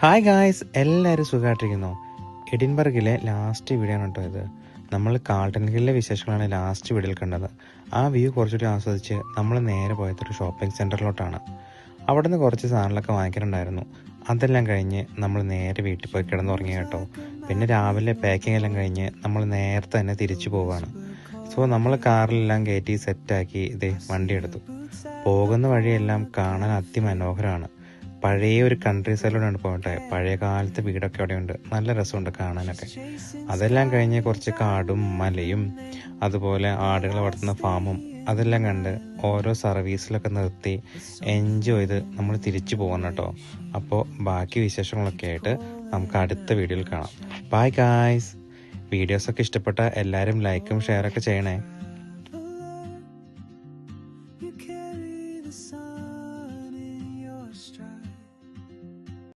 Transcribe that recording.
Hi guys, എല്ലാവരും സുഖമായിട്ടിരിക്കുന്നു. എഡിൻബർഗിലെ last video ആണ് കേട്ടോ ഇത്. നമ്മൾ കാൾട്ടൺ ഹില്ലിലെ വിശേഷങ്ങളാണ് ലാസ്റ്റ് വീഡിയോയിൽ കണ്ടത്. ആ വ്യൂ കുറച്ചുകൂടി ആസ്വദിച്ച് നമ്മൾ നേരെ പോയതൊരു ഷോപ്പിംഗ് സെൻറ്ററിലോട്ടാണ്. അവിടെ നിന്ന് കുറച്ച് സാധനങ്ങളൊക്കെ വാങ്ങിക്കാനുണ്ടായിരുന്നു. അതെല്ലാം കഴിഞ്ഞ് നമ്മൾ നേരെ വീട്ടിൽ പോയി കിടന്നുറങ്ങി കേട്ടോ. പിന്നെ രാവിലെ പാക്കിംഗ് എല്ലാം കഴിഞ്ഞ് നമ്മൾ നേരത്തെ തന്നെ തിരിച്ചു പോവുകയാണ്. സോ നമ്മൾ കാറിലെല്ലാം കയറ്റി സെറ്റാക്കി ഇതേ വണ്ടി എടുത്തു. പോകുന്ന വഴിയെല്ലാം കാണാൻ അതിമനോഹരമാണ്. പഴയ ഒരു കൺട്രി സൈഡിലൂടെയാണ് പോകട്ടെ. പഴയ കാലത്തെ വീടൊക്കെ അവിടെയുണ്ട്, നല്ല രസമുണ്ട് കാണാനൊക്കെ. അതെല്ലാം കഴിഞ്ഞ് കുറച്ച് കാടും മലയും അതുപോലെ ആടുകൾ വളർത്തുന്ന ഫാമും അതെല്ലാം കണ്ട് ഓരോ സർവീസിലൊക്കെ നിർത്തി എൻജോയ് ചെയ്ത് നമ്മൾ തിരിച്ചു പോകണം കേട്ടോ. അപ്പോൾ ബാക്കി വിശേഷങ്ങളൊക്കെ ആയിട്ട് നമുക്ക് അടുത്ത വീഡിയോയിൽ കാണാം. Bye guys. വീഡിയോസൊക്കെ ഇഷ്ടപ്പെട്ട എല്ലാവരും ലൈക്കും ഷെയറൊക്കെ ചെയ്യണേ.